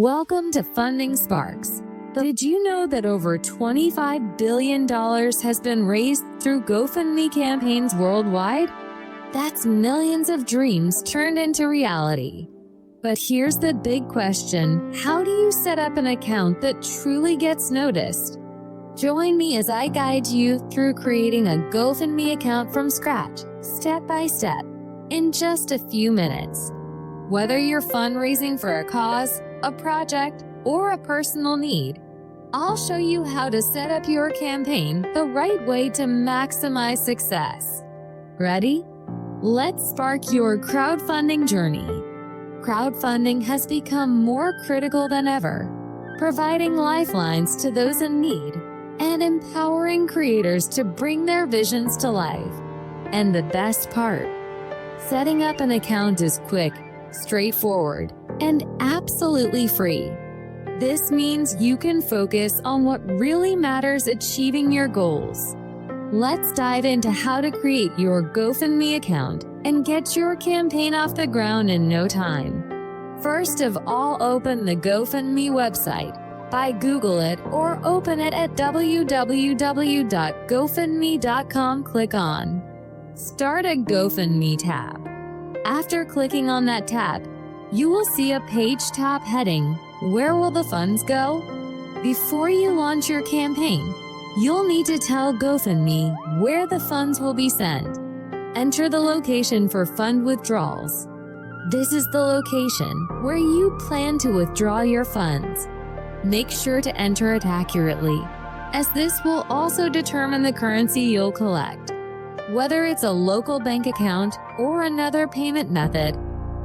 Welcome to Funding Sparks. Did you know that over $25 billion has been raised through Gofundme campaigns worldwide? That's millions of dreams turned into reality. But here's the big question: how do you set up an account that truly gets noticed? Join me as I guide you through creating a Gofundme account from scratch, step by step, in just a few minutes. Whether you're fundraising for a cause, a project, or a personal need, I'll show you how to set up your campaign the right way to maximize success. Ready? Let's spark your crowdfunding journey. Crowdfunding has become more critical than ever, providing lifelines to those in need and empowering creators to bring their visions to life. And the best part, setting up an account is quick, straightforward, and absolutely free. This means you can focus on what really matters, achieving your goals. Let's dive into how to create your Gofundme account and get your campaign off the ground in no time. First of all, open the Gofundme website. Google it or open it at www.gofundme.com. Click on Start a Gofundme tab. After clicking on that tab, you will see a page top heading, Where will the funds go? Before you launch your campaign, you'll need to tell Gofundme where the funds will be sent. Enter the location for fund withdrawals. This is the location where you plan to withdraw your funds. Make sure to enter it accurately, as this will also determine the currency you'll collect. Whether it's a local bank account or another payment method,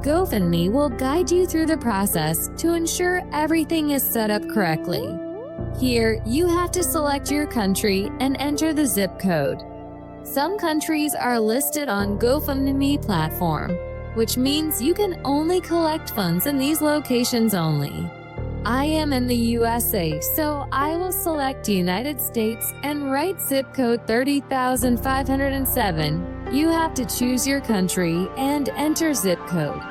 Gofundme will guide you through the process to ensure everything is set up correctly. Here, you have to select your country and enter the zip code. Some countries are listed on Gofundme platform, which means you can only collect funds in these locations only. I am in the USA, so I will select United States and write zip code 30,507. You have to choose your country and enter zip code.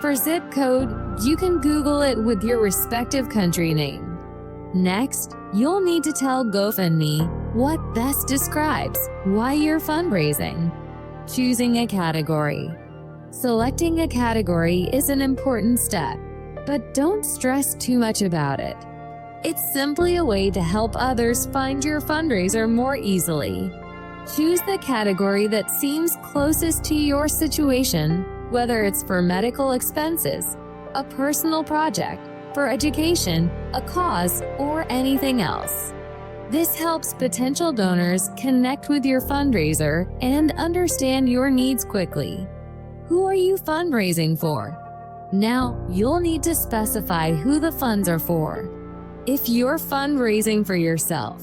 For zip code, you can Google it with your respective country name. Next, you'll need to tell Gofundme what best describes why you're fundraising. Choosing a category. Selecting a category is an important step, but don't stress too much about it. It's simply a way to help others find your fundraiser more easily. Choose the category that seems closest to your situation, whether it's for medical expenses, a personal project, for education, a cause, or anything else. This helps potential donors connect with your fundraiser and understand your needs quickly. Who are you fundraising for? Now, you'll need to specify who the funds are for. If you're fundraising for yourself,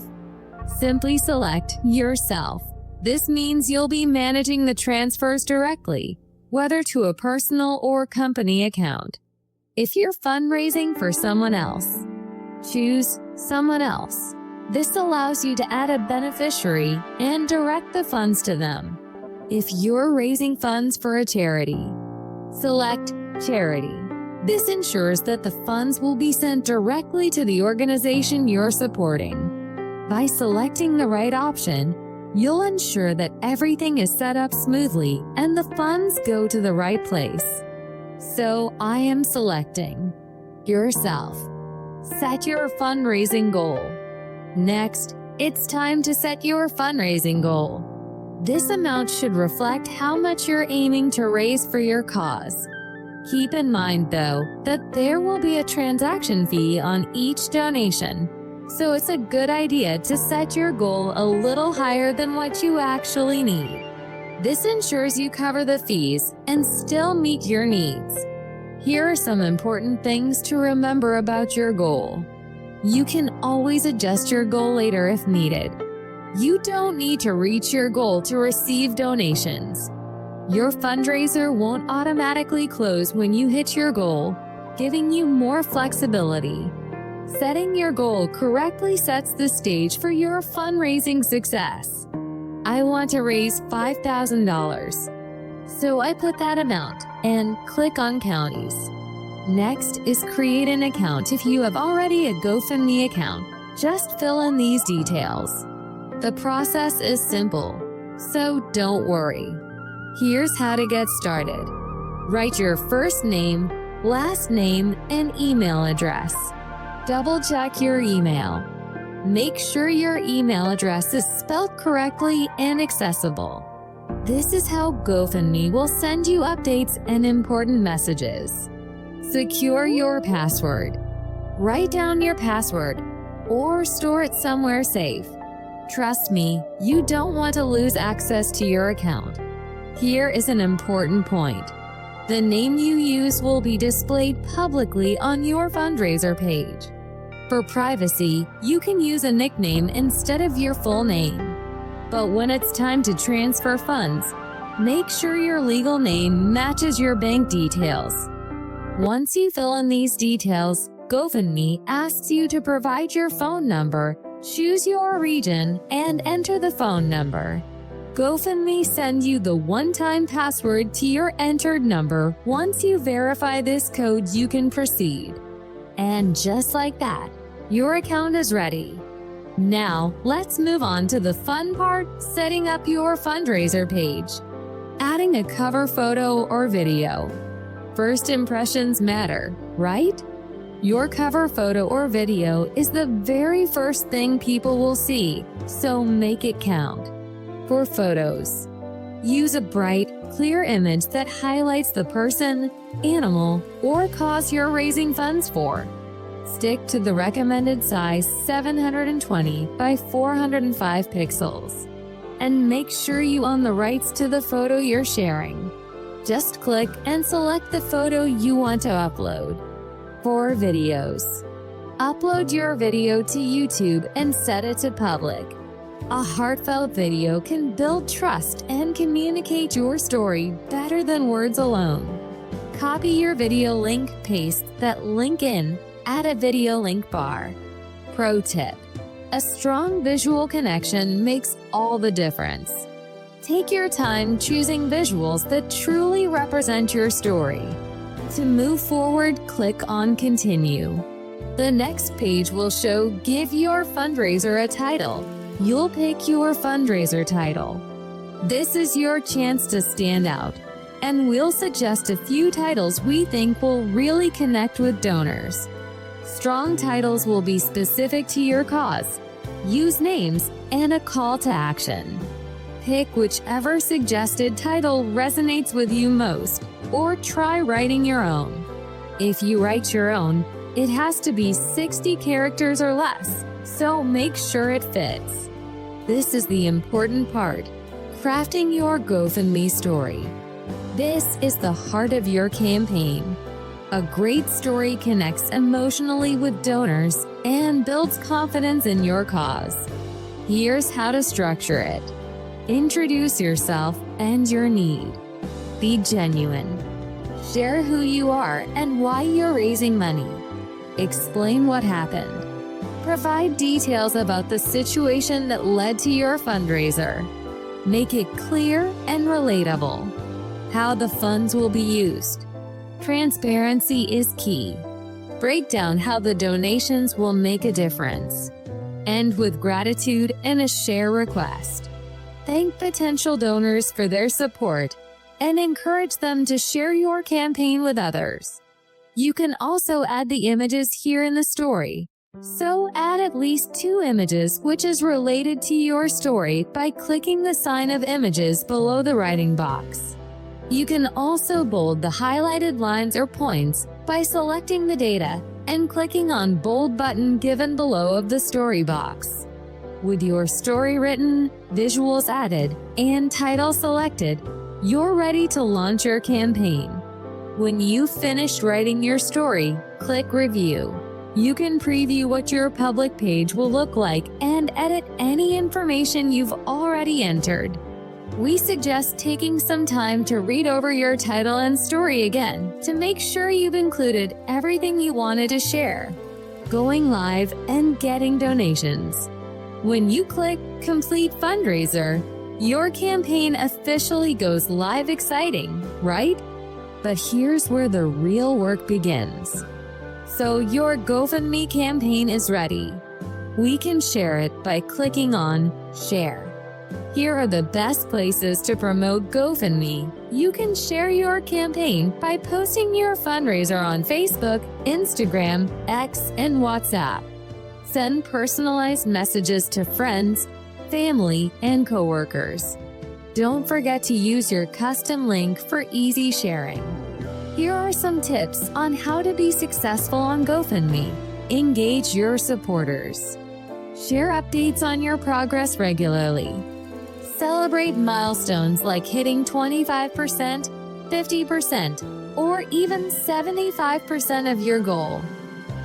simply select yourself. This means you'll be managing the transfers directly, whether to a personal or company account. If you're fundraising for someone else, choose someone else. This allows you to add a beneficiary and direct the funds to them. If you're raising funds for a charity, select charity. This ensures that the funds will be sent directly to the organization you're supporting. By selecting the right option, you'll ensure that everything is set up smoothly and the funds go to the right place. So I am selecting yourself. Set your fundraising goal. Next, it's time to set your fundraising goal. This amount should reflect how much you're aiming to raise for your cause. Keep in mind, though, that there will be a transaction fee on each donation, so it's a good idea to set your goal a little higher than what you actually need. This ensures you cover the fees and still meet your needs. Here are some important things to remember about your goal. You can always adjust your goal later if needed. You don't need to reach your goal to receive donations. Your fundraiser won't automatically close when you hit your goal, giving you more flexibility. Setting your goal correctly sets the stage for your fundraising success. I want to raise $5,000, so I put that amount and click on Counties. Next is create an account. If you have already a Gofundme account, just fill in these details. The process is simple, so don't worry. Here's how to get started. Write your first name, last name, and email address. Double check your email. Make sure your email address is spelled correctly and accessible. This is how Gofundme will send you updates and important messages. Secure your password. Write down your password or store it somewhere safe. Trust me, you don't want to lose access to your account. Here is an important point. The name you use will be displayed publicly on your fundraiser page. For privacy, you can use a nickname instead of your full name. But when it's time to transfer funds, make sure your legal name matches your bank details. Once you fill in these details, Gofundme asks you to provide your phone number, choose your region, and enter the phone number. Gofundme sends you the one-time password to your entered number. Once you verify this code, you can proceed. And just like that, your account is ready. Now, let's move on to the fun part, setting up your fundraiser page. Adding a cover photo or video. First impressions matter, right? Your cover photo or video is the very first thing people will see, so make it count. For photos, use a bright, clear image that highlights the person, animal, or cause you're raising funds for. Stick to the recommended size 720 by 405 pixels. And make sure you own the rights to the photo you're sharing. Just click and select the photo you want to upload. For videos, upload your video to YouTube and set it to public. A heartfelt video can build trust and communicate your story better than words alone. Copy your video link, paste that link in, add a video link bar. Pro tip: a strong visual connection makes all the difference. Take your time choosing visuals that truly represent your story. To move forward, click on Continue. The next page will show Give Your Fundraiser a Title. You'll pick your fundraiser title. This is your chance to stand out, and we'll suggest a few titles we think will really connect with donors. Strong titles will be specific to your cause. Use names and a call to action. Pick whichever suggested title resonates with you most, or try writing your own. If you write your own, it has to be 60 characters or less, so make sure it fits. This is the important part: crafting your Gofundme story. This is the heart of your campaign. A great story connects emotionally with donors and builds confidence in your cause. Here's how to structure it. Introduce yourself and your need. Be genuine. Share who you are and why you're raising money. Explain what happened. Provide details about the situation that led to your fundraiser. Make it clear and relatable. How the funds will be used. Transparency is key. Break down how the donations will make a difference. End with gratitude and a share request. Thank potential donors for their support and encourage them to share your campaign with others. You can also add the images here in the story. So add at least 2 images which is related to your story by clicking the sign of images below the writing box. You can also bold the highlighted lines or points by selecting the data and clicking on bold button given below of the story box. With your story written, visuals added, and title selected, you're ready to launch your campaign. When you've finished writing your story, click Review. You can preview what your public page will look like and edit any information you've already entered. We suggest taking some time to read over your title and story again to make sure you've included everything you wanted to share. Going live and getting donations. When you click Complete Fundraiser, your campaign officially goes live. Exciting, right? But here's where the real work begins. So your GoFundMe campaign is ready. We can share it by clicking on Share. Here are the best places to promote GoFundMe. You can share your campaign by posting your fundraiser on Facebook, Instagram, X, and WhatsApp. Send personalized messages to friends, family, and coworkers. Don't forget to use your custom link for easy sharing. Here are some tips on how to be successful on GoFundMe. Engage your supporters. Share updates on your progress regularly. Celebrate milestones like hitting 25%, 50%, or even 75% of your goal.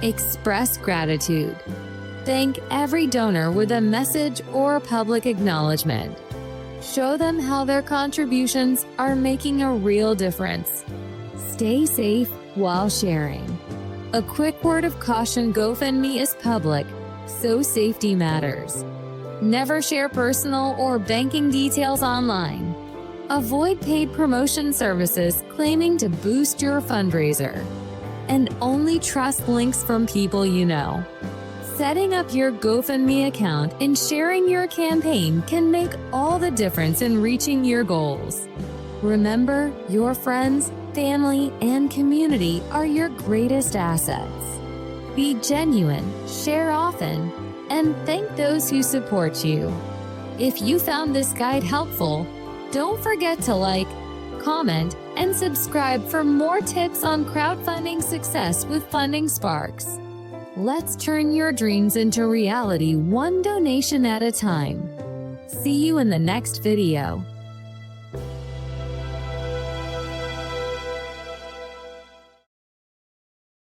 Express gratitude. Thank every donor with a message or public acknowledgement. Show them how their contributions are making a real difference. Stay safe while sharing. A quick word of caution: GoFundMe is public, so safety matters. Never share personal or banking details online. Avoid paid promotion services claiming to boost your fundraiser. And only trust links from people you know. Setting up your GoFundMe account and sharing your campaign can make all the difference in reaching your goals. Remember, your friends, family, and community are your greatest assets. Be genuine, share often, and thank those who support you. If you found this guide helpful, don't forget to like, comment, and subscribe for more tips on crowdfunding success with Funding Sparks. Let's turn your dreams into reality, one donation at a time. See you in the next video.